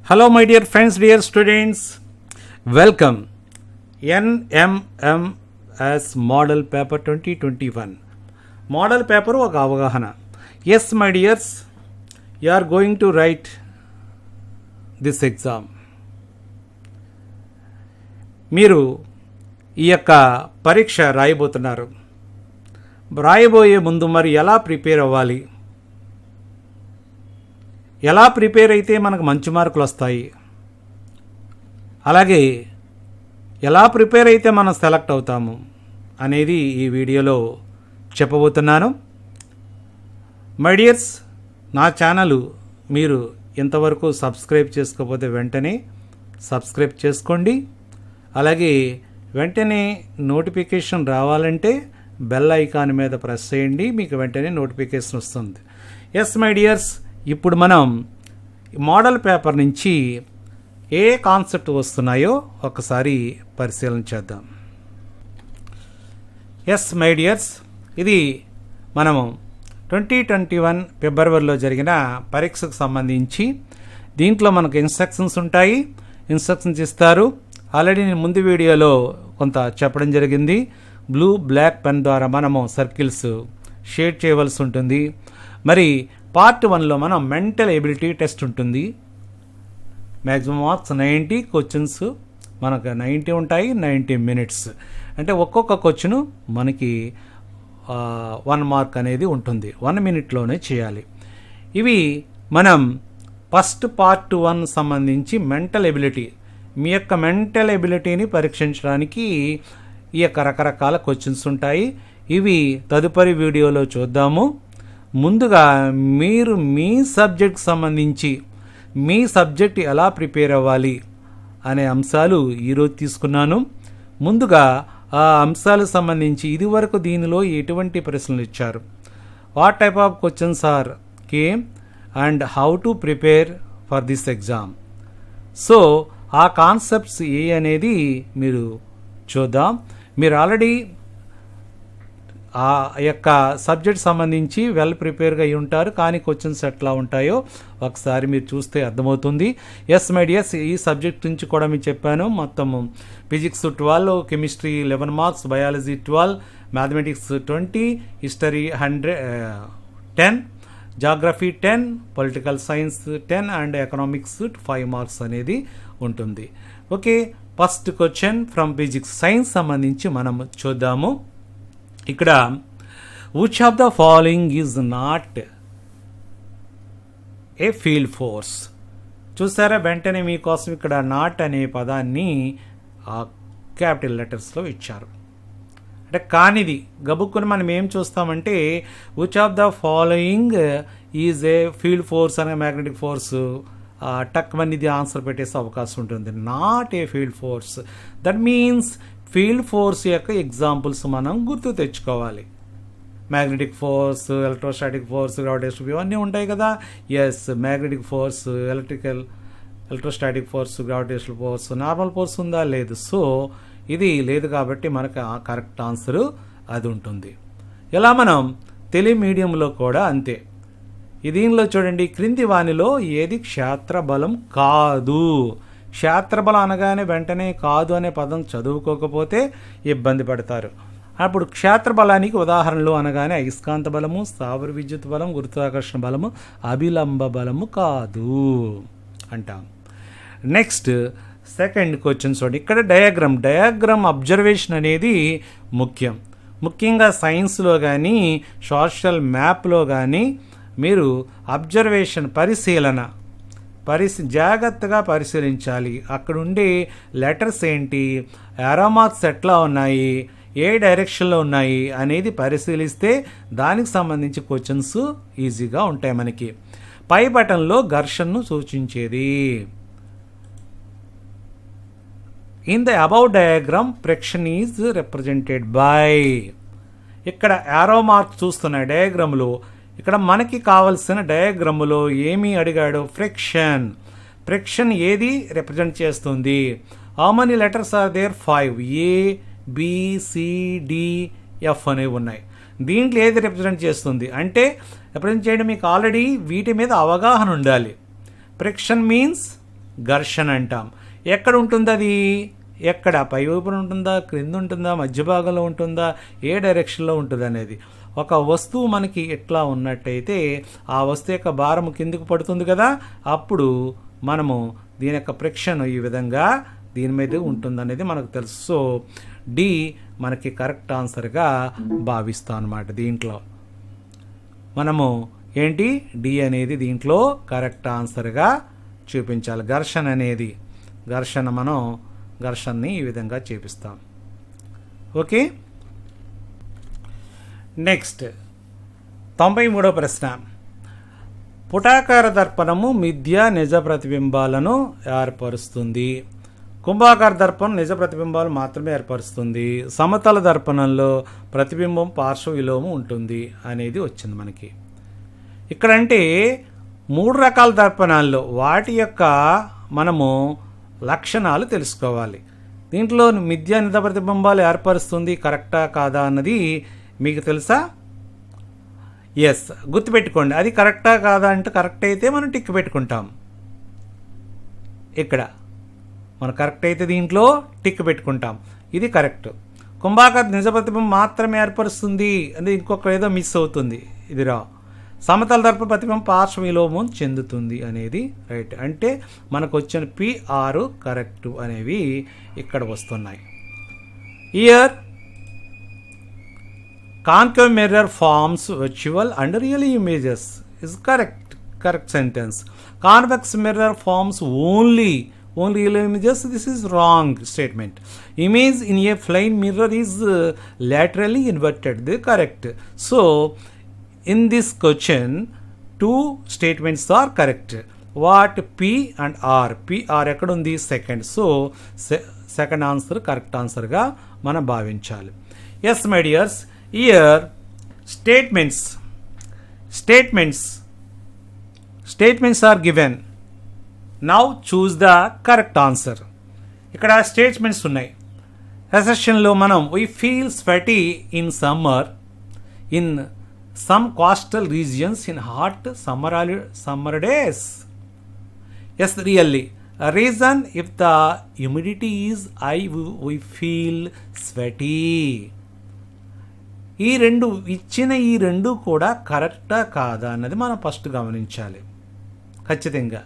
Hello my dear friends, dear students, welcome NMMS Model Paper 2021. Model Paper ఒక అవగాహన. Yes my dears, you are going to write this exam. మీరు ఈ యొక్క పరీక్ష రాయబోతున్నారు. రాయబోయే ముందు మరి ఎలా ప్రిపేర్ అవ్వాలి, ఎలా ప్రిపేర్ అయితే మనకు మంచి మార్కులు వస్తాయి, అలాగే ఎలా ప్రిపేర్ అయితే మనం సెలెక్ట్ అవుతాము అనేది ఈ వీడియోలో చెప్పబోతున్నాను. మై డియర్స్, నా ఛానల్ మీరు ఇంతవరకు సబ్స్క్రైబ్ చేసుకోకపోతే వెంటనే సబ్స్క్రైబ్ చేసుకోండి. అలాగే వెంటనే నోటిఫికేషన్ రావాలంటే బెల్ ఐకాన్ మీద ప్రెస్ చేయండి, మీకు వెంటనే నోటిఫికేషన్ వస్తుంది. ఎస్ మై డియర్స్, ఇప్పుడు మనం మోడల్ పేపర్ నుంచి ఏ కాన్సెప్ట్ వస్తున్నాయో ఒకసారి పరిశీలన చేద్దాం. ఎస్ మై డియర్స్, ఇది మనము 2021 ఫిబ్రవరిలో జరిగిన పరీక్షకు సంబంధించి దీంట్లో మనకు ఇన్స్ట్రక్షన్స్ ఉంటాయి, ఇన్స్ట్రక్షన్స్ ఇస్తారు. ఆల్రెడీ నేను ముందు వీడియోలో కొంత చెప్పడం జరిగింది. బ్లూ బ్లాక్ పెన్ ద్వారా మనము సర్కిల్స్ షేడ్ చేయవలసి ఉంటుంది. మరి పార్ట్ 1లో మనం మెంటల్ ఎబిలిటీ టెస్ట్ ఉంటుంది. మ్యాక్సిమం మార్క్స్ 90, క్వశ్చన్స్ మనకు 90 ఉంటాయి, 90 మినిట్స్. అంటే ఒక్కొక్క క్వశ్చన్ మనకి 1 మార్క్ అనేది ఉంటుంది, 1 మినిట్లోనే చేయాలి. ఇవి మనం ఫస్ట్ పార్ట్ 1 సంబంధించి మెంటల్ ఎబిలిటీ, మీ యొక్క మెంటల్ ఎబిలిటీని పరీక్షించడానికి ఈ యొక్క రకరకాల క్వశ్చన్స్ ఉంటాయి. ఇవి తదుపరి వీడియోలో చూద్దాము. ముందుగా మీరు మీ సబ్జెక్ట్ సంబంధించి మీ సబ్జెక్ట్ ఎలా ప్రిపేర్ అవ్వాలి అనే అంశాలు ఈరోజు తీసుకున్నాను. ముందుగా ఆ అంశాలకు సంబంధించి ఇదివరకు దీనిలో ఎటువంటి ప్రశ్నలు ఇచ్చారు, what type of questions are came and how to prepare for this exam. So ఆ కాన్సెప్ట్స్ ఏ అనేది మీరు చూద్దాం. మీరు ఆల్రెడీ ఆ యొక్క సబ్జెక్ట్ సంబంధించి వెల్ ప్రిపేర్గా అయి ఉంటారు, కానీ క్వశ్చన్స్ ఎట్లా ఉంటాయో ఒకసారి మీరు చూస్తే అర్థమవుతుంది. ఎస్ మై డియర్స్, ఈ సబ్జెక్ట్ నుంచి కూడా మీకు చెప్పాను. మొత్తము physics 12, chemistry 11 marks, biology 12, mathematics 20, history 10, geography 10, political science 10 and economics 5 marks అనేది ఉంటుంది. Okay, first question from physics, science సంబంధించి మనం చూద్దాము. ఇక్కడ which of the following is not a field force. చూసారా, వెంటనే మీకోసం ఇక్కడ నాట్ అనే పదాన్ని క్యాపిటల్ లెటర్స్లో ఇచ్చారు. అంటే కానిది గబుక్కుని మనం ఏం చూస్తామంటే which of the following is a field force అనే మ్యాగ్నెటిక్ ఫోర్స్ టక్ మని ఇది ఆన్సర్ పెట్టేసే అవకాశం ఉంటుంది. Not a field force, that means field force యొక్క ఎగ్జాంపుల్స్ మనం గుర్తు తెచ్చుకోవాలి. Magnetic force, electrostatic force, gravitation ఇవన్నీ ఉంటాయి కదా. Yes, magnetic force, electrostatic force, gravitation force, normal force ఉందా? లేదు. సో ఇది లేదు కాబట్టి మనకు కరెక్ట్ ఆన్సరు అది ఉంటుంది. ఇలా మనం తెలుగు మీడియంలో కూడా అంతే. దీనిలో చూడండి, క్రింది వానిలో ఏది క్షేత్రబలం కాదు. క్షేత్రబలం అనగానే వెంటనే కాదు అనే పదం చదువుకోకపోతే ఇబ్బంది పడతారు. అప్పుడు క్షేత్రబలానికి ఉదాహరణలు అనగానే అయస్కాంత బలము, స్థావర విద్యుత్ బలం, గురుత్వాకర్షణ బలము, అభిలంబ బలము కాదు అంటాం. నెక్స్ట్ సెకండ్ క్వశ్చన్ చూడండి. ఇక్కడ డయాగ్రామ్ అబ్జర్వేషన్ అనేది ముఖ్యంగా సైన్స్లో కానీ సోషల్ మ్యాప్లో కానీ మీరు అబ్జర్వేషన్ జాగ్రత్తగా పరిశీలించాలి. అక్కడ ఉండే లెటర్స్ ఏంటి, యారోమార్క్స్ ఎట్లా ఉన్నాయి, ఏ డైరెక్షన్లో ఉన్నాయి అనేది పరిశీలిస్తే దానికి సంబంధించి క్వశ్చన్స్ ఈజీగా ఉంటాయి మనకి. పై బటన్లో ఘర్షణను సూచించేది. In the above diagram friction is represented by. ఇక్కడ యారో మార్క్ చూస్తున్నాయి డయాగ్రామ్లో. ఇక్కడ మనకి కావలసిన డయాగ్రామ్లో ఏమి అడిగాడు, ఫ్రిక్షన్ ఏది రిప్రజెంట్ చేస్తుంది. How many letters are there? 5. ABCDF అనేవి ఉన్నాయి. దీంట్లో ఏది రిప్రజెంట్ చేస్తుంది అంటే రిప్రజెంట్ చేయడం మీకు ఆల్రెడీ వీటి మీద అవగాహన ఉండాలి. ఫ్రిక్షన్ మీన్స్ ఘర్షణ అంటాం. ఎక్కడ ఉంటుంది అది? ఎక్కడ పై వైపున ఉంటుందా, క్రింద ఉంటుందా, మధ్య భాగంలో ఉంటుందా, ఏ డైరెక్షన్లో ఉంటుంది అనేది. ఒక వస్తువు మనకి ఎట్లా ఉన్నట్టయితే ఆ వస్తువు యొక్క భారం కిందికి పడుతుంది కదా, అప్పుడు మనము దీని యొక్క ఫ్రిక్షన్ ఈ విధంగా దీని మీద ఉంటుందనేది మనకు తెలుసు. సో డి మనకి కరెక్ట్ ఆన్సర్గా భావిస్తాం అన్నమాట. దీంట్లో మనము ఏంటి, డి అనేది దీంట్లో కరెక్ట్ ఆన్సర్గా చూపించాలి. ఘర్షణ అనేది మనం ఘర్షణని ఈ విధంగా చూపిస్తాం. ఓకే, నెక్స్ట్ 93వ ప్రశ్న. పుటాకార దర్పణము మిథ్య నిజ ప్రతిబింబాలను ఏర్పరుస్తుంది. కుంభాకార దర్పణం నిజ ప్రతిబింబాలు మాత్రమే ఏర్పరుస్తుంది. సమతల దర్పణంలో ప్రతిబింబం పార్శ్వ విలోమం ఉంటుంది అనేది వచ్చింది మనకి. ఇక్కడంటే 3 రకాల దర్పణాల్లో వాటి యొక్క మనము లక్షణాలు తెలుసుకోవాలి. దీంట్లో మిథ్యా నిజ ప్రతిబింబాలు ఏర్పరుస్తుంది కరెక్టా కాదా అన్నది మీకు తెలుసా? ఎస్, గుర్తుపెట్టుకోండి. అది కరెక్టా కాదా అంటే కరెక్ట్ అయితే మనం టిక్ పెట్టుకుంటాం. ఇక్కడ మనం కరెక్ట్ అయితే దీంట్లో టిక్ పెట్టుకుంటాం, ఇది కరెక్ట్. కుంభాకార నిజ ప్రతిబింబం మాత్రమే ఏర్పరుస్తుంది అంటే ఇంకొక ఏదో మిస్ అవుతుంది, ఇది రా. సమతల దర్పణ ప్రతిబింబం పార్శ్వ విలోమం చెందుతుంది అనేది రైట్. అంటే మనకు వచ్చిన P6 కరెక్ట్ అనేవి ఇక్కడ వస్తున్నాయి. Year concave mirror forms virtual and real images is correct sentence. Convex mirror forms only real images. This is wrong statement. Image in a plane mirror is laterally inverted. They correct. So in this question 2 statements are correct. What? P and R. P R ఎక్కడ ఉంది? Second. So second answer correct ఆన్సర్గా మనం భావించాలి. Yes my dears, here statements are given. Now choose the correct answer. ఇక్కడ statements ఉన్నాయి. అసెషన్లో మనం we feel sweaty in summer in some coastal regions in hot summer days. Yes, really. A reason, if the humidity is high we feel sweaty. ఈ రెండు కూడా కరెక్టా కాదా అన్నది మనం ఫస్ట్ గమనించాలి. ఖచ్చితంగా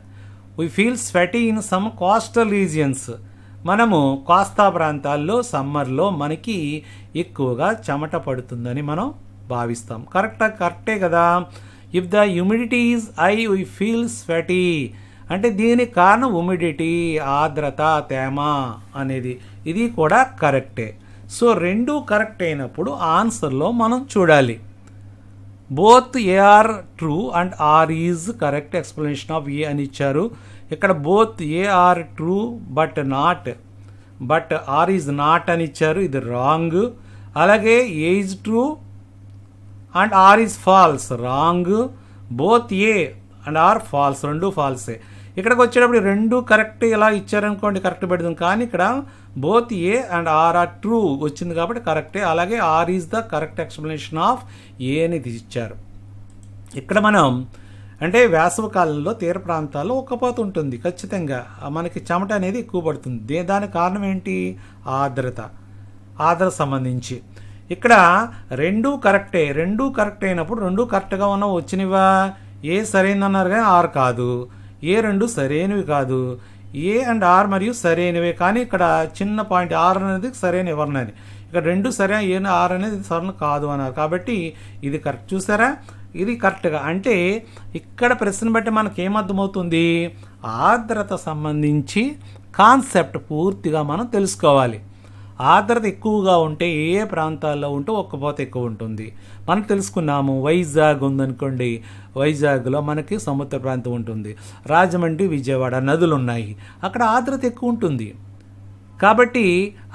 we feel sweaty in some coastal regions. మనము కోస్తా ప్రాంతాల్లో సమ్మర్లో మనకి ఎక్కువగా చెమట పడుతుందని మనం భావిస్తాం. కరెక్టే కదా. If the humidity is high we feel sweaty అంటే దీనికి కారణం హ్యూమిడిటీ, ఆర్ద్రత, తేమ అనేది. ఇది కూడా కరెక్టే. సో రెండు కరెక్ట్ అయినప్పుడు ఆన్సర్లో మనం చూడాలి. Both A R true and R is correct explanation of A అని ఇచ్చారు. ఇక్కడ both A R true but R is not అని ఇచ్చారు, ఇది రాంగ్. అలాగే A is true and R is false, wrong. Both A and R false, రెండు ఫాల్సే. ఇక్కడికి వచ్చేటప్పుడు రెండు కరెక్ట్ ఇలా ఇచ్చారనుకోండి కరెక్ట్ పెడదాం, కానీ ఇక్కడ both A and R are true వచ్చింది కాబట్టి కరెక్టే. అలాగే R is the correct explanation of A అనేది ఇచ్చారు. ఇక్కడ మనం అంటే వేసవి కాలంలో తీర ప్రాంతాల్లో ఉక్కపోత ఉంటుంది, ఖచ్చితంగా మనకి చెమట అనేది ఎక్కువ పడుతుంది. దానికి కారణం ఏంటి? ఆర్ద్రత సంబంధించి. ఇక్కడ రెండు కరెక్టే. రెండు కరెక్ట్ అయినప్పుడు రెండు కరెక్ట్గా ఉన్న వచ్చినవా? ఏ సరైనన్నారు కానీ ఆర్ కాదు, ఏ రెండు సరైనవి కాదు. ఏ అండ్ ఆర్ మరియు సరైనవే, కానీ ఇక్కడ చిన్న పాయింట్ ఆర్ అనేది సరైన ఎవరినని, ఇక్కడ రెండు సరైన ఏ ఆర్ అనేది సరైన కాదు అన్నారు కాబట్టి ఇది కరెక్ట్. చూసారా, ఇది కరెక్ట్గా. అంటే ఇక్కడ ప్రశ్న బట్టి మనకి ఏమర్థమవుతుంది? ఆర్ద్రత సంబంధించి కాన్సెప్ట్ పూర్తిగా మనం తెలుసుకోవాలి. ఆర్ద్రత ఎక్కువగా ఉంటే ఏ ప్రాంతాల్లో ఉంటే ఉక్కపోత ఎక్కువ ఉంటుంది మనం తెలుసుకున్నాము. వైజాగ్ ఉందనుకోండి, వైజాగ్లో మనకి సముద్ర ప్రాంతం ఉంటుంది. రాజమండ్రి, విజయవాడ నదులు ఉన్నాయి, అక్కడ ఆర్ద్రత ఎక్కువ ఉంటుంది కాబట్టి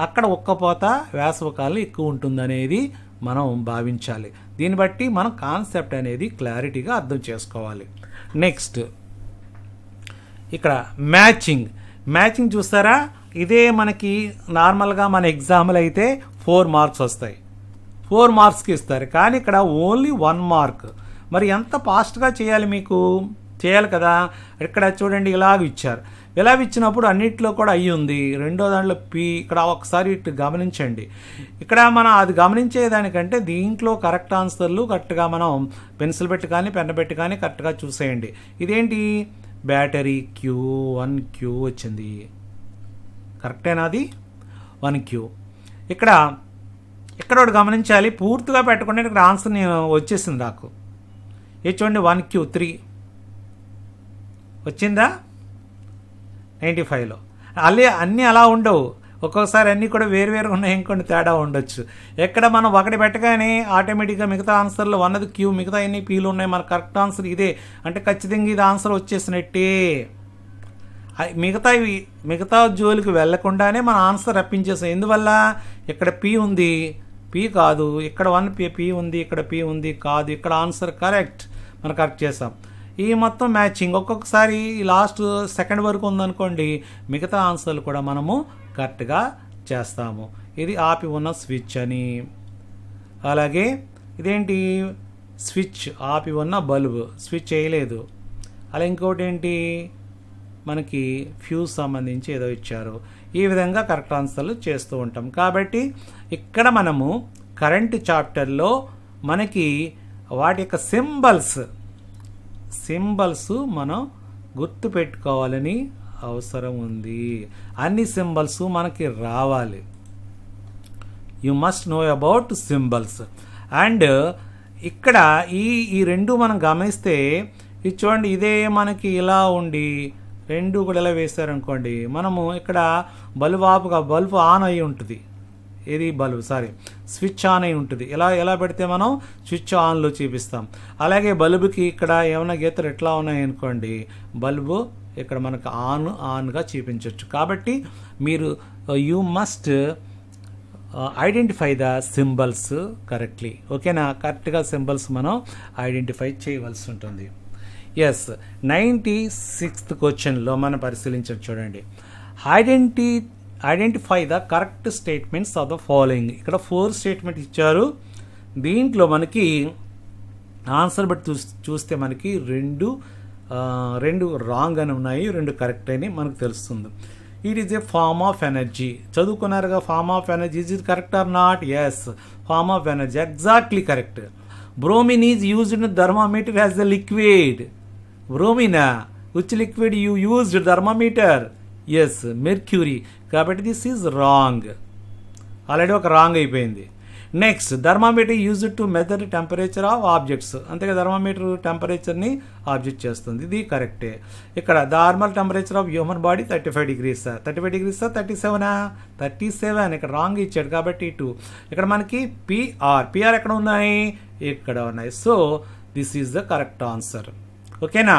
అక్కడ ఉక్కపోత వేసవికాలం ఎక్కువ ఉంటుంది అనేది మనం భావించాలి. దీన్ని బట్టి మనం కాన్సెప్ట్ అనేది క్లారిటీగా అర్థం చేసుకోవాలి. నెక్స్ట్ ఇక్కడ మ్యాచింగ్ చూస్తారా? ఇదే మనకి నార్మల్గా మన ఎగ్జామ్లు అయితే 4 మార్క్స్ వస్తాయి, 4 మార్క్స్కి ఇస్తారు, కానీ ఇక్కడ ఓన్లీ 1 మార్క్. మరి ఎంత ఫాస్ట్గా చేయాలి, మీకు చేయాలి కదా. ఇక్కడ చూడండి ఇలాగ ఇచ్చారు. ఇలా ఇచ్చినప్పుడు అన్నిట్లో కూడా అయ్యి ఉంది. రెండో దాంట్లో పి. ఇక్కడ ఒకసారి ఇటు గమనించండి. ఇక్కడ మనం అది గమనించేదానికంటే దీంట్లో కరెక్ట్ ఆన్సర్లు కరెక్ట్గా మనం పెన్సిల్ పెట్టి కానీ పెన్ పెట్టి కానీ కరెక్ట్గా చూసేయండి. ఇదేంటి బ్యాటరీ Q1Q వచ్చింది. కరెక్టేనా? అది 1Q. ఇక్కడ ఒకటి గమనించాలి, పూర్తిగా పెట్టకుండా ఇక్కడ ఆన్సర్ నేను వచ్చేసింది నాకు. ఇది చూడండి 1Q3 వచ్చిందా 95లో. అన్నీ అలా ఉండవు, ఒక్కొక్కసారి అన్నీ కూడా వేరువేరుగా ఉన్నాయి, ఇంకొన్ని తేడా ఉండొచ్చు. ఎక్కడ మనం ఒకటి పెట్టగానే ఆటోమేటిక్గా మిగతా ఆన్సర్లు అన్నది Q, మిగతా అన్ని Pలు ఉన్నాయి, మన కరెక్ట్ ఆన్సర్ ఇదే అంటే ఖచ్చితంగా ఇది ఆన్సర్ వచ్చేసినట్టే. మిగతా జోలికి వెళ్లకుండానే మన ఆన్సర్ రప్పించేసాం. ఎందువల్ల ఇక్కడ P ఉంది, P కాదు, ఇక్కడ 1P ఉంది, ఇక్కడ P ఉంది కాదు, ఇక్కడ ఆన్సర్ కరెక్ట్, మనం కరెక్ట్ చేసాం. ఈ మొత్తం మ్యాచింగ్. ఒక్కొక్కసారి లాస్ట్ సెకండ్ వరకు ఉందనుకోండి, మిగతా ఆన్సర్లు కూడా మనము కరెక్ట్గా చేస్తాము. ఇది ఆపి ఉన్న స్విచ్ అని. అలాగే ఇదేంటి స్విచ్ ఆపి ఉన్న బల్బు, స్విచ్ చేయలేదు. అలా ఇంకోటి ఏంటి మనకి ఫ్యూజ్ సంబంధించి ఏదో ఇచ్చారు. ఈ విధంగా కరెక్ట్ ఆన్సర్లు చేస్తూ ఉంటాం. కాబట్టి ఇక్కడ మనము కరెంట్ చాప్టర్లో మనకి వాటి యొక్క సింబల్స్ మనం గుర్తు పెట్టుకోవాలని అవసరం ఉంది. అన్ని సింబల్స్ మనకి రావాలి. You must know about symbols. And ఇక్కడ ఈ రెండు మనం గమనిస్తే ఇది చూడండి, ఇదే మనకి ఇలా ఉండి రెండు కూడా ఇలా వేశారనుకోండి, మనము ఇక్కడ బల్బు ఆన్ అయి ఉంటుంది. ఏది స్విచ్ ఆన్ అయి ఉంటుంది. ఎలా పెడితే మనం స్విచ్ ఆన్లో చూపిస్తాం. అలాగే బల్బుకి ఇక్కడ ఏమైనా గీతలు ఎట్లా ఉన్నాయనుకోండి, బల్బు ఇక్కడ మనకు ఆన్గా చూపించవచ్చు. కాబట్టి మీరు you must identify the symbols correctly. ఓకేనా? కరెక్ట్గా సింబల్స్ మనం ఐడెంటిఫై చేయవలసి ఉంటుంది. ఎస్, 96th క్వశ్చన్లో మనం పరిశీలించడం చూడండి. Identify the correct statements of the following. ఇక్కడ 4 స్టేట్మెంట్ ఇచ్చారు. దీంట్లో మనకి ఆన్సర్ బట్టి చూస్తే మనకి రెండు రాంగ్ అని ఉన్నాయి, 2 కరెక్ట్ అని మనకు తెలుస్తుంది. It is a form of energy. చదువుకున్నారుగా form of energy. Is it correct or not? Yes, form of energy exactly correct. Bromine is used in thermometer as the liquid. బ్రోమినా? Which liquid you used thermometer? Yes, mercury. కాబట్టి this is wrong. Already ఒక wrong అయిపోయింది. Next, thermometer used to measure temperature of objects. అంతేగా, thermometer టెంపరేచర్ని object చేస్తుంది. ఇది కరెక్టే. ఇక్కడ normal temperature of human body 35 degrees. 35 degrees 37. ఇక్కడ రాంగ్ ఇచ్చాడు కాబట్టి 2. ఇక్కడ మనకి పిఆర్ ఎక్కడ ఉన్నాయి? ఇక్కడ ఉన్నాయి. So this is the correct answer. ఓకేనా?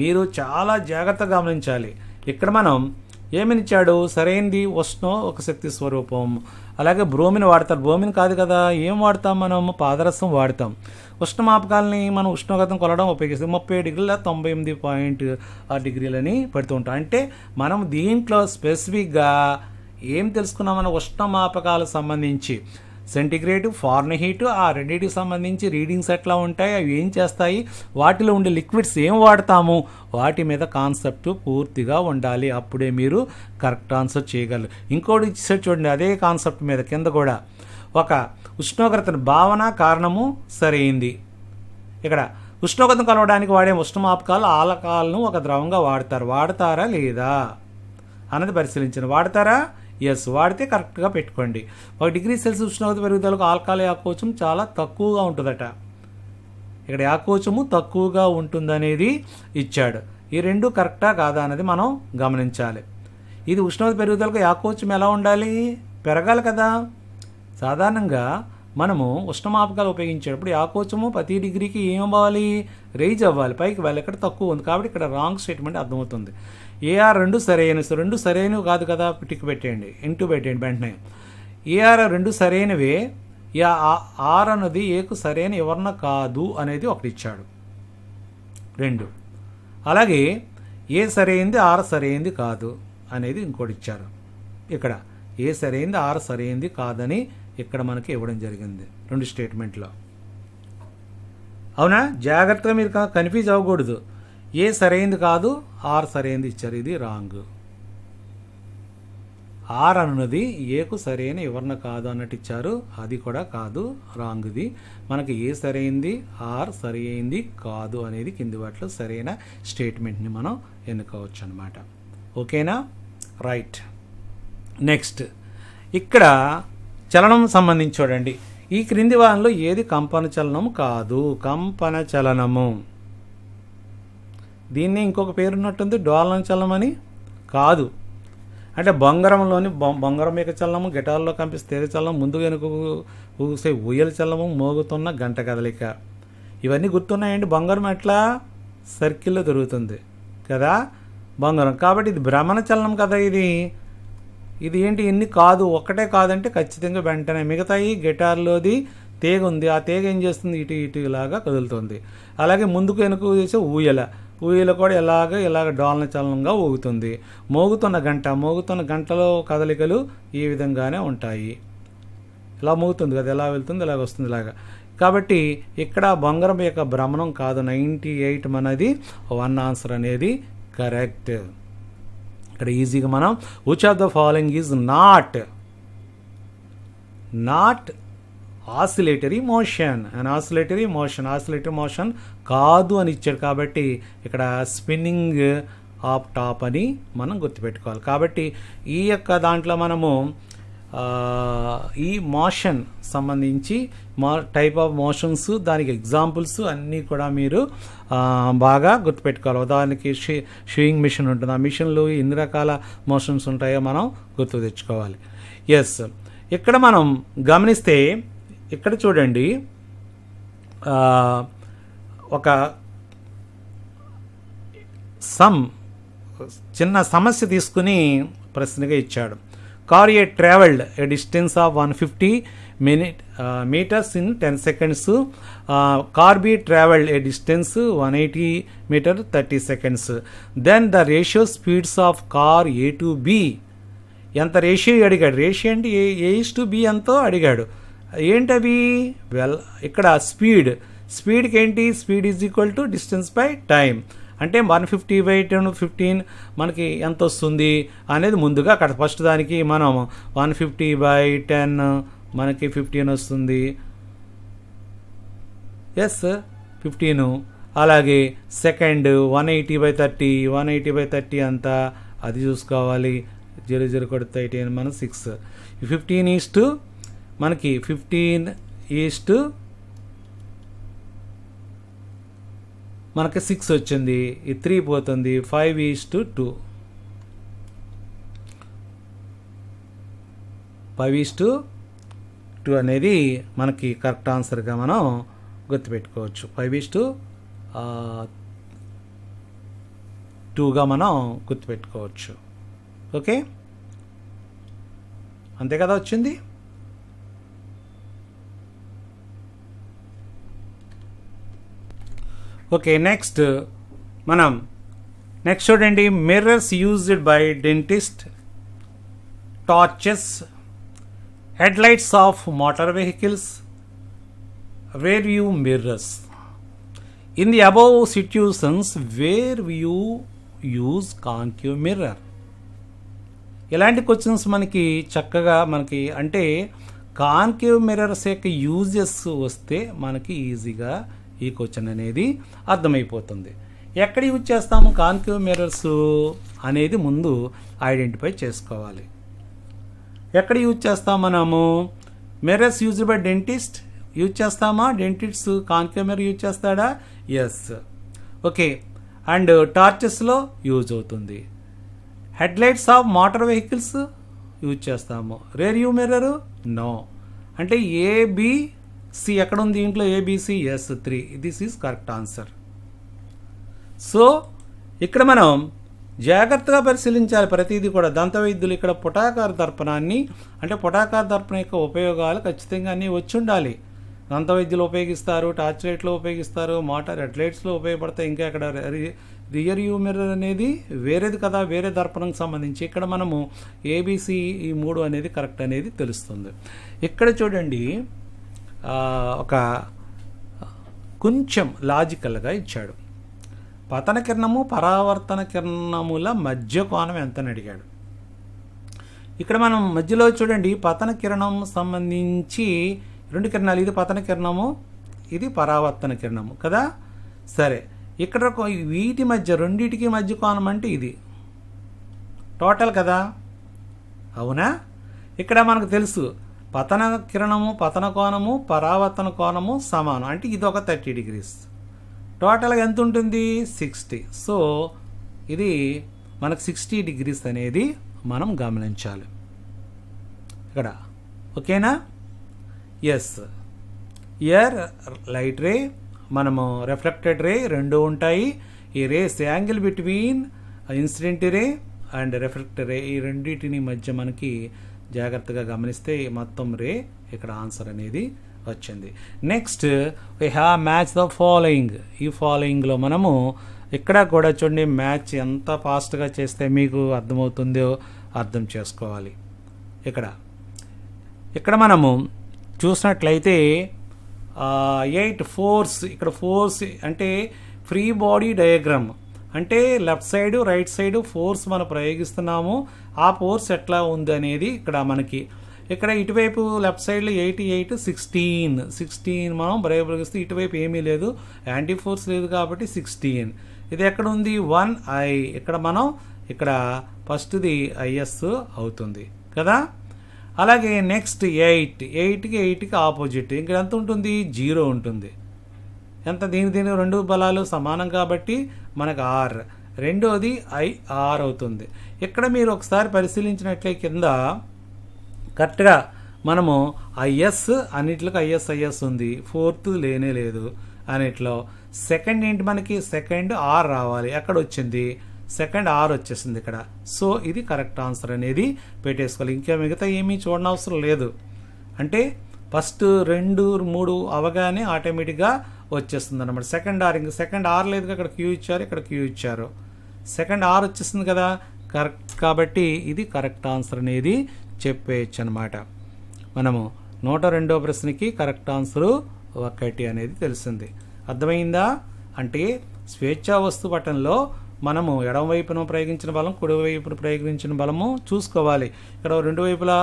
మీరు చాలా జాగ్రత్తగా గమనించాలి. ఇక్కడ మనం ఏమని ఇచ్చాడు? సరైనది ఉష్ణం ఒక శక్తి స్వరూపం. అలాగే బ్రోమిన్ వాడతారు. బ్రోమిన్ కాదు కదా, ఏం వాడతాం మనం? పాదరసం వాడతాం. ఉష్ణమాపకాలని మనం ఉష్ణోగ్రతను కొలవడం ఉపయోగిస్తాం. 30 degrees 98.6 degrees అని పెడుతూ ఉంటాం. అంటే మనం దీంట్లో స్పెసిఫిక్గా ఏం తెలుసుకున్నాం? మన ఉష్ణమాపకాలకు సంబంధించి సెంటిగ్రేడ్, ఫారెన్హీట్, ఆ రెండింటికి సంబంధించి రీడింగ్స్ ఎట్లా ఉంటాయి, అవి ఏం చేస్తాయి, వాటిలో ఉండే లిక్విడ్స్ ఏం వాడతాము, వాటి మీద కాన్సెప్ట్ పూర్తిగా ఉండాలి. అప్పుడే మీరు కరెక్ట్ ఆన్సర్ చేయగలరు. ఇంకోటి ఇచ్చేసి చూడండి, అదే కాన్సెప్ట్ మీద కింద కూడా ఒక ఉష్ణోగ్రతను భావన కారణము సరైంది. ఇక్కడ ఉష్ణోగ్రతను కొలవడానికి వాడే ఉష్ణమాపకాలు ఆల్కహాల్ను ఒక ద్రవంగా వాడతారా లేదా అన్నది పరిశీలించండి. వాడతారా? ఎస్, వాడితే కరెక్ట్గా పెట్టుకోండి. 1 degree Celsius ఉష్ణోగ్రత పెరుగుదలకు ఆల్కహాల్ యాకోచం చాలా తక్కువగా ఉంటుందట. ఇక్కడ యాకోచము తక్కువగా ఉంటుందనేది ఇచ్చాడు. ఈ రెండు కరెక్టా కాదా అనేది మనం గమనించాలి. ఇది ఉష్ణోగ్రత పెరుగుదలకు యాకోచం ఎలా ఉండాలి? పెరగాలి కదా. సాధారణంగా మనము ఉష్ణమాపకాలు ఉపయోగించేటప్పుడు యాకోచము ప్రతి డిగ్రీకి ఏమవ్వాలి? రైజ్ అవ్వాలి, పైకి వెళ్ళి. ఇక్కడ తక్కువ ఉంది కాబట్టి ఇక్కడ రాంగ్ స్టేట్మెంట్ అర్థమవుతుంది. ఏఆర్ 2 సరైనవి. 2 సరైనవి కాదు కదా, టిక్ పెట్టేయండి, ఇంటూ పెట్టేయండి వెంటనే. ఏఆర్ 2 సరైనవే, ఆర్ అన్నది ఏకు సరైన వివరణ కాదు అనేది ఒకటి ఇచ్చాడు. 2. అలాగే ఏ సరైంది ఆర్ సరైంది కాదు అనేది ఇంకోటి ఇచ్చారు. ఇక్కడ ఏ సరైంది ఆర్ సరైంది కాదని ఇక్కడ మనకి ఇవ్వడం జరిగింది 2 స్టేట్మెంట్లో. అవునా? జాగ్రత్తగా మీరు కన్ఫ్యూజ్ అవ్వకూడదు. ఏ సరైనది కాదు, ఆర్ సరైనది ఇచ్చారు, ఇది రాంగ్. ఆర్ అన్నది ఏకు సరైన వివరణ కాదు అన్నట్టు ఇచ్చారు, అది కూడా కాదు, రాంగ్. ఇది మనకి ఏ సరైంది, ఆర్ సరైంది కాదు అనేది కింది వాటిలో సరైన స్టేట్మెంట్ని మనం ఎన్నుకోవచ్చు అనమాట. ఓకేనా? రైట్. నెక్స్ట్ ఇక్కడ చలనం సంబంధించి చూడండి. ఈ క్రింది వారంలో ఏది కంపన చలనం కాదు? కంపన చలనము, దీన్ని ఇంకొక పేరున్నట్టుంది, డోలన చలనం అని కాదు. అంటే బొంగరంలోని బొంగరం యొక్క చలనము, గిటార్లో కంపిస్తే చలనం, ముందు వెనుక ఊసే ఊయల చలనము, మోగుతున్న గంట కదలిక, ఇవన్నీ గుర్తున్నాయండి. బొంగరం ఎట్లా సర్కిల్లో తిరుగుతుంది కదా బొంగరం, కాబట్టి ఇది భ్రమణ చలనం కదా. ఇది ఏంటి, ఇన్ని కాదు, ఒక్కటే కాదంటే ఖచ్చితంగా వెంటనే మిగతాయి. గిటార్లోది తీగ ఉంది, ఆ తీగ ఏం చేస్తుంది, ఇటు ఇలాగా కదులుతుంది. అలాగే ముందుకు వెనుక చేసే ఊయల కూడా ఇలాగ డోలన చలనంగా ఊగుతుంది. మోగుతున్న గంటలో కదలికలు ఈ విధంగానే ఉంటాయి. ఇలా మోగుతుంది కదా, ఎలా వెళ్తుంది, ఇలాగ వస్తుంది, ఇలాగా. కాబట్టి ఇక్కడ బొంగరం యొక్క భ్రమణం కాదు. 98 మనది 1 ఆన్సర్ అనేది కరెక్ట్. ఇక్కడ ఈజీగా మనం which of the following is not oscillatory motion. Oscillatory motion కాదు అని ఇచ్చాడు, కాబట్టి ఇక్కడ స్పిన్నింగ్ ఆఫ్ టాప్ అని మనం గుర్తుపెట్టుకోవాలి. కాబట్టి ఈ యొక్క దాంట్లో మనము ఈ మోషన్ సంబంధించి టైప్ ఆఫ్ మోషన్స్, దానికి ఎగ్జాంపుల్స్ అన్నీ కూడా మీరు బాగా గుర్తుపెట్టుకోవాలి. ఉదాహరణకి షూయింగ్ మిషన్ ఉంటుంది, ఆ మిషన్లో ఎన్ని రకాల మోషన్స్ ఉంటాయో మనం గుర్తు తెచ్చుకోవాలి. ఎస్, ఇక్కడ మనం గమనిస్తే ఇక్కడ చూడండి, ఒక చిన్న సమస్య తీసుకుని ప్రశ్నగా ఇచ్చాడు. Car travelled a distance of 150 meters in 10 seconds. Car B traveled a distance 180 meters 30 seconds. Then the ratio speeds of car A to B. ఎంత రేషియో అడిగాడు. రేషియో అంటే A/B ఎంతో అడిగాడు. ఏంటవి? ఇక్కడ స్పీడ్కి ఏంటి, speed is equal to distance by time. అంటే 150/10 మనకి ఎంత వస్తుంది అనేది ముందుగా అక్కడ ఫస్ట్ దానికి మనం 150/10 మనకి 15 వస్తుంది. ఎస్, 15. అలాగే సెకండ్ 180/30 అంతా అది చూసుకోవాలి. 0 కొడితే 18 మనం 6. 15 మనకి 15 మనకి 6 వచ్చింది. ఈ 3 పోతుంది. 5:2. 5:2 అనేది మనకి కరెక్ట్ ఆన్సర్గా మనం గుర్తుపెట్టుకోవచ్చు. 5:2గా మనం గుర్తుపెట్టుకోవచ్చు. ఓకే, అంతే కదా వచ్చింది. ఓకే, నెక్స్ట్ చూడండి. Mirrors used by dentist, torches, headlights of motor vehicles, rear view mirrors. In the above situations, where you use concave mirror? ఇలాంటి క్వశ్చన్స్ మనకి చక్కగా అంటే కాన్కేవ్ మిర్రర్స్ యొక్క యూజెస్ వస్తే మనకి ఈజీగా ఈ క్వశ్చన్ అనేది అర్థమైపోతుంది. ఎక్కడ యూజ్ చేస్తాము కాన్కేవ్ మిర్రర్స్ అనేది ముందు ఐడెంటిఫై చేసుకోవాలి. ఎక్కడ యూజ్ చేస్తాం మనము? Mirrors use by dentist use చేస్తామా? డెంటిస్ట్ కాన్కేవ్ మిర్రర్ యూజ్ చేస్తాడా? ఎస్. ఓకే, అండ్ టార్చెస్లో యూజ్ అవుతుంది. Headlights of motor vehicles use చేస్తాము. Rear view mirror no. అంటే ABC ఎక్కడ ఉంది దీంట్లో? ABC yes 3. This is correct answer. So ఇక్కడ మనం జాగ్రత్తగా పరిశీలించాలి ప్రతిదీ కూడా. దంత వైద్యులు ఇక్కడ పుటాకార దర్పణాన్ని, అంటే పుటాకార దర్పణం యొక్క ఉపయోగాలు ఖచ్చితంగా అన్నీ వచ్చి ఉండాలి. దంత వైద్యులు ఉపయోగిస్తారు, టార్చ్ లైట్లో ఉపయోగిస్తారు, మోటార్ హెడ్లైట్స్లో ఉపయోగపడతాయి. ఇంకా ఇక్కడ రియర్ వ్యూ మిర్రర్ అనేది వేరేది కదా, వేరే దర్పణంకి సంబంధించి. ఇక్కడ మనము ABC ఈ 3 అనేది కరెక్ట్ అనేది తెలుస్తుంది. ఇక్కడ చూడండి, ఒక కొంచెం లాజికల్గా ఇచ్చాడు. పతన కిరణము పరావర్తన కిరణముల మధ్య కోణం ఎంతని అడిగాడు. ఇక్కడ మనం మధ్యలో చూడండి, పతన కిరణం సంబంధించి 2 కిరణాలు, ఇది పతన కిరణము, ఇది పరావర్తన కిరణము కదా. సరే, ఇక్కడ వీటి మధ్య రెండింటికి మధ్య కోణం అంటే ఇది టోటల్ కదా, అవునా. ఇక్కడ మనకు తెలుసు పతన కిరణము, పతన కోణము, పరావర్తన కోణము సమానం, అంటే ఇది ఒక 30 degrees. టోటల్గా ఎంత ఉంటుంది? 60. సో ఇది మనకు 60 degrees అనేది మనం గమనించాలి ఇక్కడ. ఓకేనా? ఎస్. ఎయిర్ లైట్ రే, మనము రిఫ్లెక్టెడ్ రే రెండు ఉంటాయి. ఈ rays angle between incident ray and reflected ray, ఈ రెండింటిని మధ్య మనకి జాగ్రత్తగా గమనిస్తే మొత్తం రే ఇక్కడ ఆన్సర్ అనేది వచ్చింది. Next we have match the following. ఈ ఫాలోయింగ్లో మనము ఇక్కడ కూడా చూడండి, మ్యాచ్ ఎంత ఫాస్ట్గా చేస్తే మీకు అర్థమవుతుందో అర్థం చేసుకోవాలి. ఇక్కడ మనము చూసినట్లయితే 8 ఫోర్స్, ఇక్కడ ఫోర్స్ అంటే ఫ్రీ బాడీ డయాగ్రామ్, అంటే left side right side force మనం ప్రయోగిస్తున్నాము. ఆ ఫోర్స్ ఎట్లా ఉంది అనేది ఇక్కడ మనకి, ఇక్కడ ఇటువైపు లెఫ్ట్ సైడ్లో 8, 8, 16 మనం ప్రయోగిస్తే ఇటువైపు ఏమీ లేదు, యాంటీ ఫోర్స్ లేదు కాబట్టి 16. ఇది ఎక్కడ ఉంది? 1I. ఇక్కడ మనం ఇక్కడ ఫస్ట్ది IS అవుతుంది కదా. అలాగే నెక్స్ట్ 8కి ఆపోజిట్, ఇక్కడ ఎంత ఉంటుంది? 0 ఉంటుంది. ఎంత? దీని రెండు బలాలు సమానం కాబట్టి మనకు R. రెండోది IR అవుతుంది. ఇక్కడ మీరు ఒకసారి పరిశీలించినట్లయితే కింద కరెక్ట్గా మనము IS అన్నిట్లోకి IS ఉంది, ఫోర్త్ లేనే లేదు అన్నిట్లో. సెకండ్ ఏంటి మనకి? సెకండ్ R రావాలి, ఎక్కడ వచ్చింది? సెకండ్ R వచ్చేసింది ఇక్కడ. సో ఇది కరెక్ట్ ఆన్సర్ అనేది పెట్టేసుకోవాలి. ఇంకా మిగతా ఏమీ చూడనవసరం లేదు. అంటే ఫస్ట్ 2, 3 అవగానే ఆటోమేటిక్గా వచ్చేస్తుంది అనమాట. సెకండ్ R లేదు, అక్కడ Q ఇచ్చారు, ఇక్కడ Q ఇచ్చారు, సెకండ్ R వచ్చేసింది కదా, కరెక్ట్. కాబట్టి ఇది కరెక్ట్ ఆన్సర్ అనేది చెప్పేయచ్చు అనమాట. మనము 102వ ప్రశ్నకి కరెక్ట్ ఆన్సరు 1 అనేది తెలిసింది. అర్థమైందా? అంటే స్వేచ్ఛా వస్తు పటంలో మనము ఎడమవైపున ప్రయోగించిన బలం, కుడివైపున ప్రయోగించిన బలము చూసుకోవాలి. ఇక్కడ రెండు వైపులా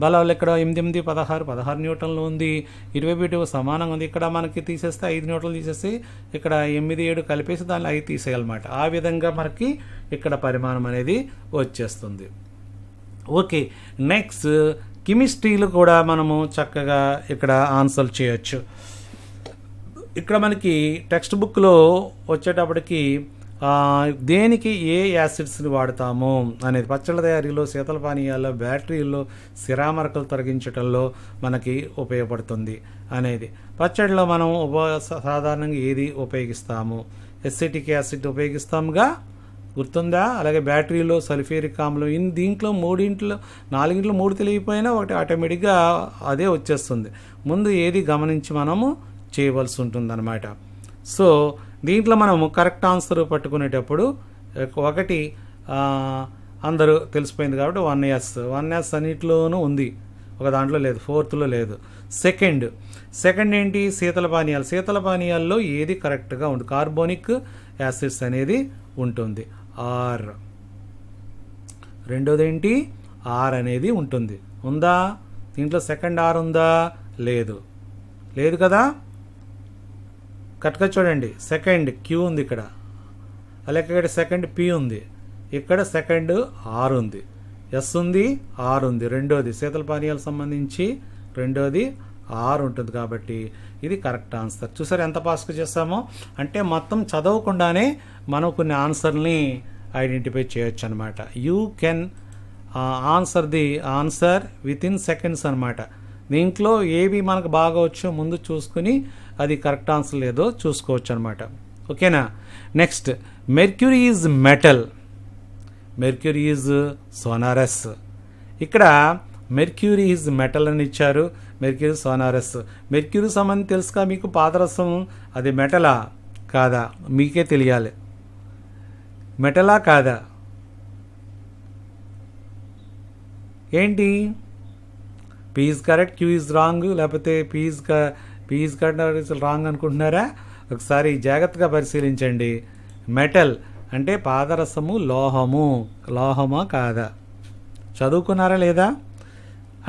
బలాలు ఇక్కడ 8, 16 న్యూటన్లు ఉంది, ఇటు సమానంగా ఉంది. ఇక్కడ మనకి తీసేస్తే 5 న్యూటన్లు తీసేసి ఇక్కడ 8, 7 కలిపేసి దానిలో 5 తీసేయాలన్నమాట. ఆ విధంగా మనకి ఇక్కడ పరిమాణం అనేది వచ్చేస్తుంది. ఓకే, నెక్స్ట్ కెమిస్ట్రీలు కూడా మనము చక్కగా ఇక్కడ ఆన్సర్ చేయొచ్చు. ఇక్కడ మనకి టెక్స్ట్ బుక్లో వచ్చేటప్పటికి దేనికి ఏ యాసిడ్స్ని వాడతాము అనేది, పచ్చళ్ళ తయారీలో, శీతల పానీయాల్లో, బ్యాటరీల్లో, సిరామరకలు తొలగించడంలో మనకి ఉపయోగపడుతుంది అనేది. పచ్చడిలో మనం సాధారణంగా ఏది ఉపయోగిస్తాము? ఎసిటిక్ యాసిడ్ ఉపయోగిస్తాముగా, గుర్తుందా? అలాగే బ్యాటరీలో సల్ఫ్యూరిక్ ఆమ్లం. దీంట్లో 4 3 తెలియకపోయినా ఒకటి ఆటోమేటిక్గా అదే వచ్చేస్తుంది. ముందు ఏది గమనించి మనము చేయవలసి ఉంటుందన్నమాట. సో దీంట్లో మనము కరెక్ట్ ఆన్సర్ పట్టుకునేటప్పుడు ఒకటి అందరూ తెలిసిపోయింది కాబట్టి 1S అన్నిటిలోనూ ఉంది, ఒక దాంట్లో లేదు, ఫోర్త్లో లేదు. సెకండ్ ఏంటి? శీతల పానీయాల్లో ఏది కరెక్ట్గా ఉంది? కార్బోనిక్ యాసిడ్స్ అనేది ఉంటుంది, R. రెండోది ఏంటి? R అనేది ఉంటుంది. ఉందా దీంట్లో? సెకండ్ R ఉందా? లేదు కదా. కరెక్ట్గా చూడండి, సెకండ్ Q ఉంది ఇక్కడ, అలాగే ఇక్కడ సెకండ్ P ఉంది, ఇక్కడ సెకండ్ R ఉంది, S ఉంది, R ఉంది. రెండోది శీతల పానీయాలకు సంబంధించి రెండోది R ఉంటుంది కాబట్టి ఇది కరెక్ట్ ఆన్సర్. చూసారు ఎంత పాస్గా చేస్తామో? అంటే మొత్తం చదవకుండానే మనం కొన్ని ఆన్సర్ని ఐడెంటిఫై చేయొచ్చు అనమాట. You can answer with in seconds అనమాట. దీంట్లో ఏవి మనకు బాగా వచ్చో ముందు చూసుకుని అది కరెక్ట్ ఆన్సర్ లేదో చూసుకోవచ్చు అనమాట. ఓకేనా? Next, mercury is metal, mercury is sonorous. ఇక్కడ మెర్క్యూరీ ఈజ్ మెటల్ అని ఇచ్చారు, మెర్క్యూరీ సోనారస్. మెర్క్యూరీ సంబంధించి తెలుసుగా మీకు, పాదరసం అది మెటలా కాదా మీకే తెలియాలి. మెటలా కాదా ఏంటి? P is correct, Q is wrong, లేకపోతే P is correct రాంగ్ అనుకుంటున్నారా? ఒకసారి జాగ్రత్తగా పరిశీలించండి. మెటల్ అంటే పాదరసము లోహమా కాదా? చదువుకున్నారా లేదా?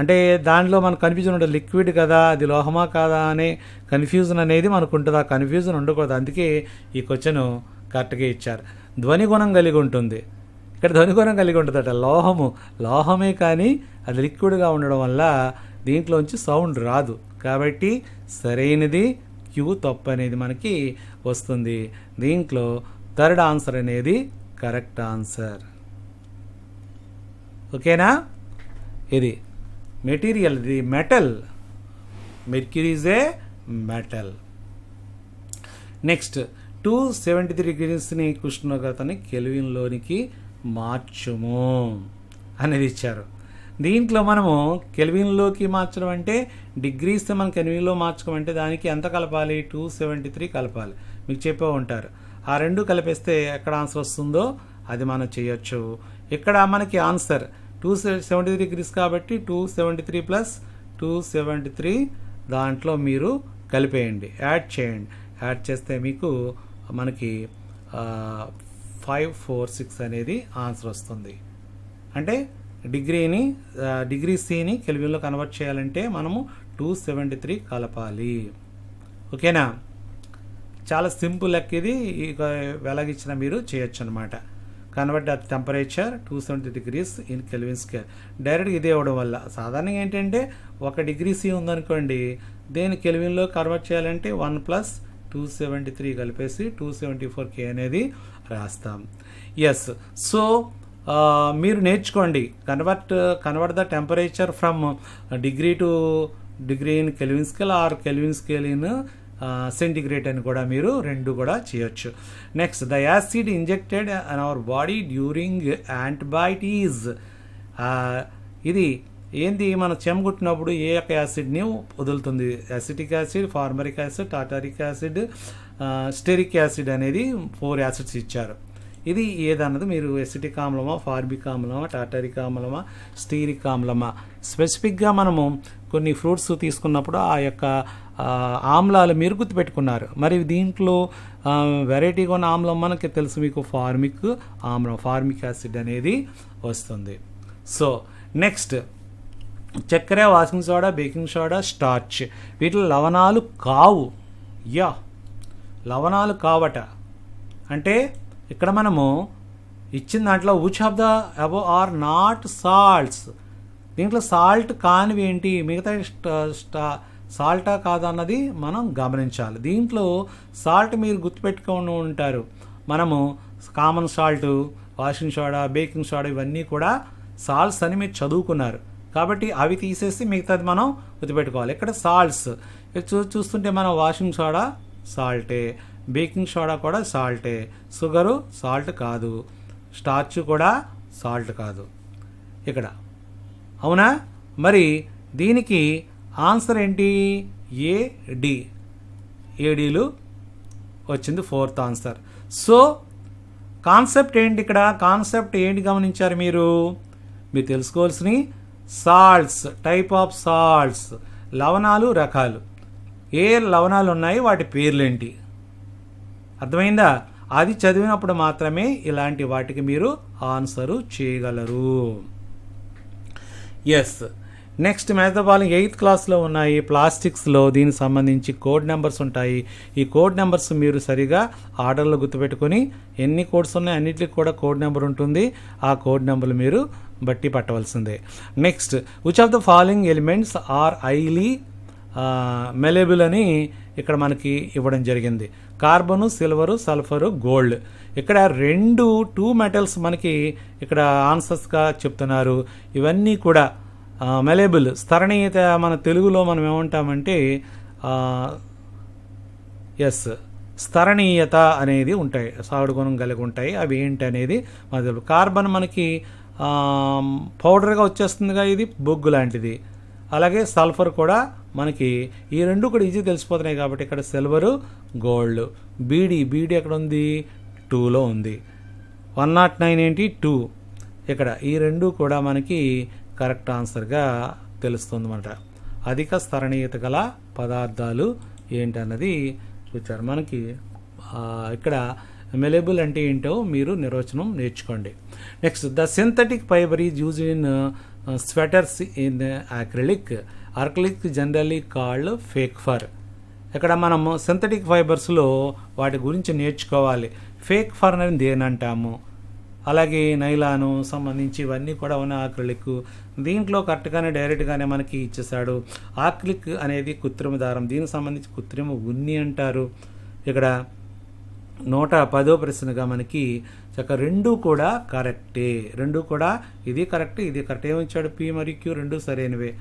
అంటే దానిలో మనకు కన్ఫ్యూజన్ ఉంటుంది, లిక్విడ్ కదా అది లోహమా కాదా అనే కన్ఫ్యూజన్ అనేది మనకు ఉంటుంది. ఆ కన్ఫ్యూజన్ ఉండకూడదు, అందుకే ఈ క్వశ్చన్ కరెక్ట్గా ఇచ్చారు. ధ్వని గుణం కలిగి ఉంటుంది, ఇక్కడ ధ్వని గుణం కలిగి ఉంటుందట. లోహమే కానీ అది లిక్విడ్గా ఉండడం వల్ల దీంట్లోంచి సౌండ్ రాదు. కాబట్టి సరైనది క్యూ, తప్పు అనేది మనకి వస్తుంది. దీంట్లో థర్డ్ ఆన్సర్ అనేది కరెక్ట్ ఆన్సర్. ఓకేనా? ఇది మెటీరియల్, ఇది metal. Mercury is a metal. Next 273 డిగ్రీస్ని ఉష్ణోగ్రతని కెల్విన్లోనికి మార్చుము అనేది ఇచ్చారు. దీంట్లో మనము కెల్విన్లోకి మార్చడం అంటే డిగ్రీస్ మనం కెల్విన్లో మార్చడం అంటే దానికి ఎంత కలపాలి? 273 కలపాలి. మీకు చెప్పే ఉంటారు. ఆ రెండు కలిపేస్తే ఎక్కడ ఆన్సర్ వస్తుందో అది మనం చేయొచ్చు. ఇక్కడ మనకి ఆన్సర్ 273 డిగ్రీస్ కాబట్టి 273 ప్లస్ 273 దాంట్లో మీరు కలిపేయండి, యాడ్ చేయండి. యాడ్ చేస్తే మీకు మనకి 546 అనేది ఆన్సర్ వస్తుంది. అంటే డిగ్రీ సిని కెల్విన్లో కన్వర్ట్ చేయాలంటే మనము 273 కలపాలి. ఓకేనా? చాలా సింపుల్ లెక్క ఇది. వెలగిచ్చిన మీరు చేయొచ్చు అనమాట. Convert the temperature 270 degrees in kelvin scale. డైరెక్ట్గా ఇదే అవ్వడం వల్ల సాధారణంగా ఏంటంటే 1 డిగ్రీ సి ఉందనుకోండి, దేని కెల్విన్లో కన్వర్ట్ చేయాలంటే 1 ప్లస్ 273 కలిపేసి 274K అనేది రాస్తాం. ఎస్. సో మీరు నేర్చుకోండి, convert the temperature from degree to degree in kelvin scale or kelvin scale in centigrade అని కూడా మీరు రెండు కూడా చేయొచ్చు. Next, the acid injected on our body during antibiotics. ఇది ఏంది? మనం చెమగుట్టినప్పుడు ఏ యొక్క యాసిడ్ని వదులుతుంది? Acetic acid, formic acid, tartaric acid, stearic acid అనేది 4 యాసిడ్స్ ఇచ్చారు. ఇది ఏదన్నది మీరు ఎసిటిక్ ఆమ్లమా, ఫార్మిక్ ఆమ్లమా, టాటారిక్ ఆమ్లమా, స్టీరిక్ ఆమ్లమా, స్పెసిఫిక్గా మనము కొన్ని ఫ్రూట్స్ తీసుకున్నప్పుడు ఆ యొక్క ఆమ్లాలు మీరు గుర్తుపెట్టుకున్నారు. మరి దీంట్లో వెరైటీగా ఉన్న ఆమ్లం మనకి తెలుసు, మీకు ఫార్మిక్ ఆమ్లం, ఫార్మిక్ యాసిడ్ అనేది వస్తుంది. సో నెక్స్ట్, చక్కెర, washing soda, baking soda, starch, వీటిలో లవణాలు కావు. లవణాలు కావట అంటే ఇక్కడ మనము ఇచ్చిన దాంట్లో which of the above are not salts. దీంట్లో సాల్ట్ కానివి ఏంటి, మిగతా సాల్టా కాదన్నది మనం గమనించాలి. దీంట్లో సాల్ట్ మీరు గుర్తుపెట్టుకొని ఉంటారు. మనము common salt, washing soda, baking soda ఇవన్నీ కూడా సాల్ట్స్ అని మీరు చదువుకున్నారు. కాబట్టి అవి తీసేసి మిగతాది మనం గుర్తుపెట్టుకోవాలి. ఇక్కడ సాల్ట్స్ చూస్తుంటే మనం వాషింగ్ సోడా సాల్టే, బేకింగ్ సోడా కూడా సాల్టే, షుగరు సాల్ట్ కాదు, స్టార్చ్ కూడా సాల్ట్ కాదు ఇక్కడ. అవునా? మరి దీనికి ఆన్సర్ ఏంటి? ఏడీలు వచ్చింది 4th ఆన్సర్. సో కాన్సెప్ట్ ఏంటి ఇక్కడ? కాన్సెప్ట్ ఏంటి గమనించారు మీరు తెలుసుకోవాల్సిన సాల్ట్స్, టైప్ ఆఫ్ సాల్ట్స్, లవణాలు రకాలు, ఏ లవణాలు ఉన్నాయి, వాటి పేర్లేంటి, అర్థమైందా? అది చదివినప్పుడు మాత్రమే ఇలాంటి వాటికి మీరు ఆన్సరు చేయగలరు. ఎస్. నెక్స్ట్, మెథబాలిక్ 8th క్లాస్లో ఉన్నాయి. ప్లాస్టిక్స్లో దీనికి సంబంధించి కోడ్ నెంబర్స్ ఉంటాయి. ఈ కోడ్ నెంబర్స్ మీరు సరిగా ఆర్డర్లో గుర్తుపెట్టుకొని, ఎన్ని కోడ్స్ ఉన్నాయి అన్నిటికి కూడా కోడ్ నెంబర్ ఉంటుంది. ఆ కోడ్ నెంబర్లు మీరు బట్టి పట్టవలసిందే. Next, which of the following elements are highly malleable అని ఇక్కడ మనకి ఇవ్వడం జరిగింది. Carbon, silver, sulphur, gold. ఇక్కడ 2 మెటల్స్ మనకి ఇక్కడ ఆన్సర్స్గా చెప్తున్నారు. ఇవన్నీ కూడా మెలేబుల్, స్థరణీయత మన తెలుగులో మనం ఏమంటామంటే స్థరణీయత అనేది ఉంటాయి, సాగుడు గుణం కలిగి ఉంటాయి. అవి ఏంటి అనేది మనకు తెలుసు. కార్బన్ మనకి పౌడర్గా వచ్చేస్తుందిగా, ఇది బొగ్గు లాంటిది. అలాగే సల్ఫర్ కూడా మనకి ఈ రెండు కూడా ఈజీ తెలిసిపోతున్నాయి కాబట్టి ఇక్కడ సిల్వరు, గోల్డ్. బీడీ ఎక్కడ ఉంది? 2లో ఉంది. 109 ఏంటి? 2. ఇక్కడ ఈ రెండు కూడా మనకి కరెక్ట్ ఆన్సర్గా తెలుస్తుంది అన్నమాట. అధిక స్థరణీయత గల పదార్థాలు ఏంటన్నది చూచారు. మనకి ఇక్కడ మెలేబుల్ అంటే ఏంటో మీరు నిర్వచనం నేర్చుకోండి. Next, the synthetic fibre is used in sweaters in acrylic generally called fake for. ఇక్కడ మనము సింథటిక్ ఫైబర్స్లో వాటి గురించి నేర్చుకోవాలి. ఫేక్ ఫర్ అని దేనంటాము, అలాగే నైలాను సంబంధించి ఇవన్నీ కూడా ఉన్న ఆక్రిలిక్. దీంట్లో కరెక్ట్గానే డైరెక్ట్గానే మనకి ఇచ్చేసాడు. ఆక్రిలిక్ అనేది కృత్రిమ దారం, దీనికి సంబంధించి కృత్రిమ ఉన్ని అంటారు. ఇక్కడ 110వ ప్రశ్నగా మనకి రెండు కూడా కరెక్టే, రెండు కూడా ఇది కరెక్ట్ ఇది కరెక్ట్. ఏమిచ్చాడు, పి మరియు క్యూ రెండు సరైనవే,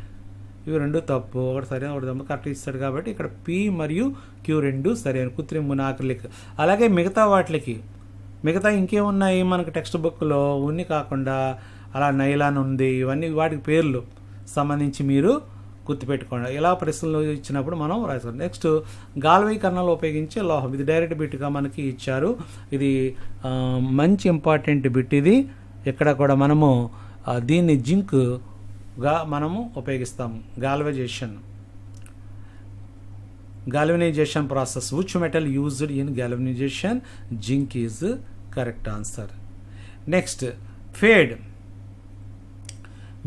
ఇవి రెండు తప్పు, ఒకటి సరైన ఒకటి తప్పు, కరెక్ట్ ఇస్తాడు. కాబట్టి ఇక్కడ పి మరియు క్యూ రెండు సరైన కృత్రిమ ఆక్రిలిక్. అలాగే మిగతా వాటికి మిగతా ఇంకేమున్నాయి మనకి టెక్స్ట్ బుక్లో ఉన్ని కాకుండా, అలా నైలాన్ ఉంది, ఇవన్నీ వాటికి పేర్లు సంబంధించి మీరు గుర్తుపెట్టుకోండి. ఇలా ప్రశ్నలు ఇచ్చినప్పుడు మనం రాస్తాం. నెక్స్ట్, గాల్వీకరణలో ఉపయోగించే లోహం, ఇది డైరెక్ట్ బిట్గా మనకి ఇచ్చారు. ఇది మంచి ఇంపార్టెంట్ బిట్. ఇది ఇక్కడ కూడా మనము దీన్ని జింక్గా మనము ఉపయోగిస్తాము. galvanization process, which metal used in galvanization? Zinc is correct answer. Next, fade,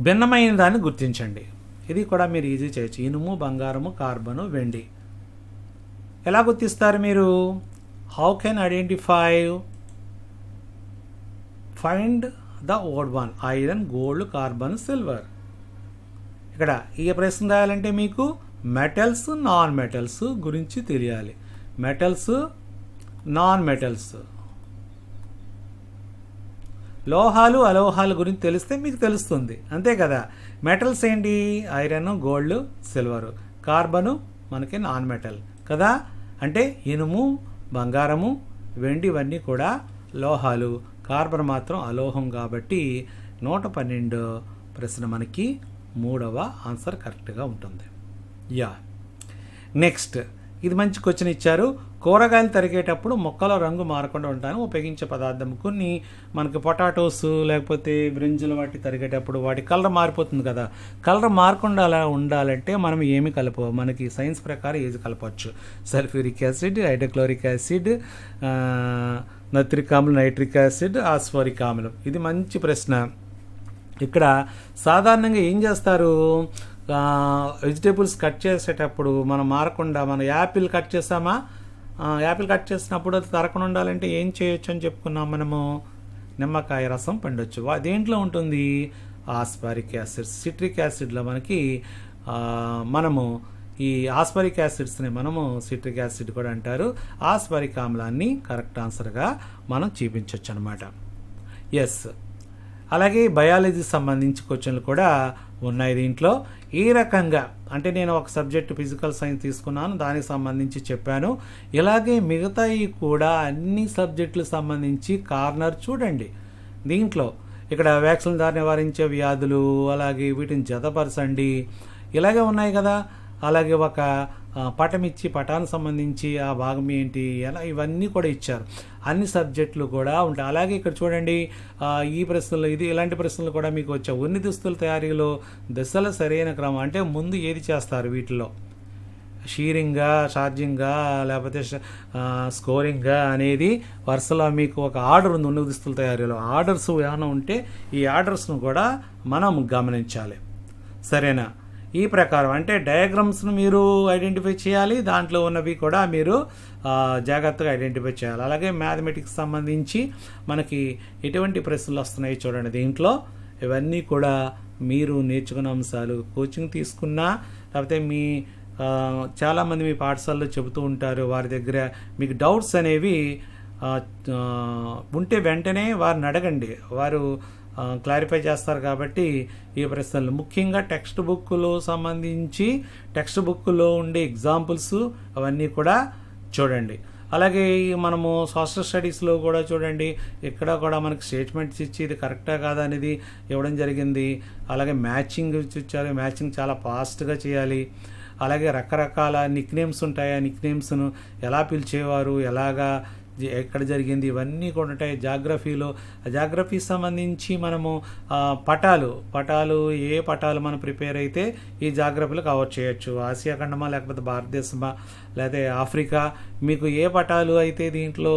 భిన్నమైన దాన్ని గుర్తించండి. ఇది కూడా మీరు ఈజీ చేయొచ్చు. ఇనుము, బంగారము, కార్బను, వెండి. ఎలా గుర్తిస్తారు మీరు? How can identify? Find the odd one, iron, gold, carbon, silver. ఇక్కడ ఈ ప్రశ్న రాయాలంటే మీకు మెటల్స్, నాన్ మెటల్స్ గురించి తెలియాలి. మెటల్స్, నాన్ మెటల్స్, లోహాలు, అలోహాలు గురించి తెలిస్తే మీకు తెలుస్తుంది, అంతే కదా. మెటల్స్ ఏంటి? Iron, gold, silver. కార్బను మనకి నాన్ మెటల్ కదా. అంటే ఇనుము, బంగారము, వెండి ఇవన్నీ కూడా లోహాలు, కార్బన్ మాత్రం అలోహం. కాబట్టి 112 ప్రశ్న మనకి 3వ ఆన్సర్ కరెక్ట్గా ఉంటుంది. నెక్స్ట్, ఇది మంచి క్వశ్చన్ ఇచ్చారు. కూరగాయలు తరిగేటప్పుడు మొక్కల రంగు మారకుండా ఉండడానికి ఉపయోగించే పదార్థం. కొన్ని మనకి పొటాటోస్ లేకపోతే బ్రింజలు వాటి తరిగేటప్పుడు వాటి కలర్ మారిపోతుంది కదా. కలర్ మారకుండా అలా ఉండాలంటే మనం ఏమి కలప, మనకి సైన్స్ ప్రకారం ఏది కలపవచ్చు? సల్ఫ్యూరిక్ యాసిడ్, హైడ్రోక్లోరిక్ యాసిడ్, నత్రిక్ ఆమ్లం, నైట్రిక్ యాసిడ్, ఆస్ఫోరిక్ ఆమ్లం. ఇది మంచి ప్రశ్న. ఇక్కడ సాధారణంగా ఏం చేస్తారు, వెజిటేబుల్స్ కట్ చేసేటప్పుడు మనం మారకుండా, మనం యాపిల్ కట్ చేసామా, యాపిల్ కట్ చేసినప్పుడు అది తరకుండా ఉండాలంటే ఏం చేయొచ్చు అని చెప్పుకున్నాం మనము? నిమ్మకాయ రసం పిండొచ్చు. దేంట్లో ఉంటుంది? ఆస్పారిక్ యాసిడ్, సిట్రిక్ యాసిడ్లో మనకి మనము ఈ ఆస్పారిక్ యాసిడ్స్ని మనము సిట్రిక్ యాసిడ్ కూడా అంటారు. ఆస్పారిక్ ఆమ్లాన్ని కరెక్ట్ ఆన్సర్గా మనం చూపించవచ్చు అనమాట. ఎస్, అలాగే బయాలజీ సంబంధించి క్వశ్చన్లు కూడా ఉన్నాయి దీంట్లో. ఈ రకంగా అంటే నేను ఒక సబ్జెక్టు ఫిజికల్ సైన్స్ తీసుకున్నాను, దానికి సంబంధించి చెప్పాను. ఇలాగే మిగతాయి కూడా అన్ని సబ్జెక్టులకు సంబంధించి కార్నర్ చూడండి. దీంట్లో ఇక్కడ వ్యాక్సిన్ ద్వారా నివారించే వ్యాధులు, అలాగే వీటిని జతపరచండి, ఇలాగే ఉన్నాయి కదా. అలాగే ఒక పటం ఇచ్చి పటానికి సంబంధించి ఆ భాగం ఏంటి, ఎలా, ఇవన్నీ కూడా ఇచ్చారు. అన్ని సబ్జెక్టులు కూడా ఉంటాయి. అలాగే ఇక్కడ చూడండి, ఈ ప్రశ్నలు, ఇలాంటి ప్రశ్నలు కూడా మీకు వచ్చాయి. ఉన్ని దుస్తుల తయారీలో దశల సరైన క్రమం అంటే ముందు ఏది చేస్తారు వీటిలో? షీరింగా, ఛార్జింగా, లేకపోతే స్కోరింగా అనేది వరుసలో మీకు ఒక ఆర్డర్ ఉంది. ఉన్ని దుస్తుల తయారీలో ఆర్డర్స్ ఏమైనా ఉంటే ఈ ఆర్డర్స్ను కూడా మనం గమనించాలి. సరేనా? ఈ ప్రకారం అంటే డయాగ్రామ్స్ను మీరు ఐడెంటిఫై చేయాలి, దాంట్లో ఉన్నవి కూడా మీరు జాగ్రత్తగా ఐడెంటిఫై చేయాలి. అలాగే మ్యాథమెటిక్స్ సంబంధించి మనకి ఎటువంటి ప్రశ్నలు వస్తున్నాయి చూడండి. దీంట్లో ఇవన్నీ కూడా మీరు నేర్చుకున్న అంశాలు. కోచింగ్ తీసుకున్నా లేకపోతే మీ చాలామంది మీ పాఠశాలలో చెబుతూ ఉంటారు, వారి దగ్గర మీకు డౌట్స్ అనేవి ఉంటే వెంటనే వారిని అడగండి, వారు క్లారిఫై చేస్తారు. కాబట్టి ఈ ప్రశ్నలు ముఖ్యంగా టెక్స్ట్ బుక్లో సంబంధించి టెక్స్ట్ బుక్లో ఉండే ఎగ్జాంపుల్స్ అవన్నీ కూడా చూడండి. అలాగే మనము సోషల్ స్టడీస్లో కూడా చూడండి, ఇక్కడ కూడా మనకి స్టేట్మెంట్స్ ఇచ్చి ఇది కరెక్టా కాదా అనేది ఇవ్వడం జరిగింది. అలాగే మ్యాచింగ్ ఇచ్చారు, మ్యాచింగ్ చాలా ఫాస్ట్గా చేయాలి. అలాగే రకరకాల నిక్ నేమ్స్ ఉంటాయి, ఆ నిక్ నేమ్స్ను ఎలా పిలిచేవారు, ఎలాగా, ఎక్కడ జరిగింది, ఇవన్నీ కూడా ఉంటాయి. జాగ్రఫీలో జాగ్రఫీ సంబంధించి మనము పటాలు ఏ పటాలు మనం ప్రిపేర్ అయితే ఈ జాగ్రఫీలో కవర్ చేయొచ్చు. ఆసియా ఖండమా లేకపోతే భారతదేశమా లేకపోతే ఆఫ్రికా, మీకు ఏ పటాలు అయితే దీంట్లో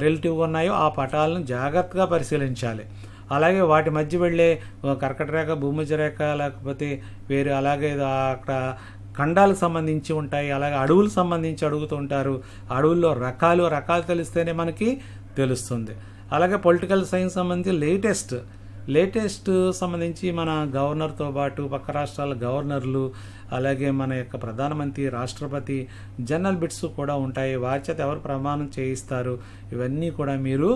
రిలేటివ్గా ఉన్నాయో ఆ పటాలను జాగ్రత్తగా పరిశీలించాలి. అలాగే వాటి మధ్య వెళ్ళే కర్కట రేఖ, భూమధ్య రేఖ, లేకపోతే వేరే అలాగే అక్కడ ఖండాలకు సంబంధించి ఉంటాయి. అలాగే అడవులకు సంబంధించి అడుగుతూ ఉంటారు. అడవుల్లో రకాలు తెలిస్తేనే మనకి తెలుస్తుంది. అలాగే పొలిటికల్ సైన్స్ సంబంధించి లేటెస్ట్ సంబంధించి మన గవర్నర్తో పాటు పక్క రాష్ట్రాల గవర్నర్లు, అలాగే మన యొక్క ప్రధానమంత్రి, రాష్ట్రపతి జనరల్ బిట్స్ కూడా ఉంటాయి. వారి చేత ఎవరు ప్రమాణం చేయిస్తారు, ఇవన్నీ కూడా మీరు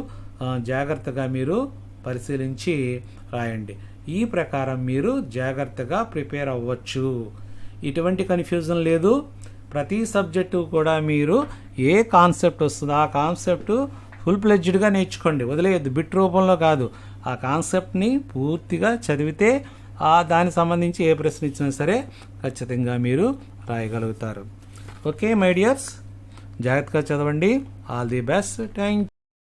జాగ్రత్తగా మీరు పరిశీలించి రాయండి. ఈ ప్రకారం మీరు జాగ్రత్తగా ప్రిపేర్ అవ్వచ్చు. ఇటువంటి కన్ఫ్యూజన్ లేదు. ప్రతి సబ్జెక్టు కూడా మీరు ఏ కాన్సెప్ట్ వస్తుందో ఆ కాన్సెప్ట్ ఫుల్ ప్లెడ్జ్డ్గా నేర్చుకోండి, వదిలేయద్దు. బిట్ రూపంలో కాదు, ఆ కాన్సెప్ట్ని పూర్తిగా చదివితే దానికి సంబంధించి ఏ ప్రశ్న ఇచ్చినా సరే ఖచ్చితంగా మీరు రాయగలుగుతారు. ఓకే మై డియర్స్, జాగ్రత్తగా చదవండి. All the best. థ్యాంక్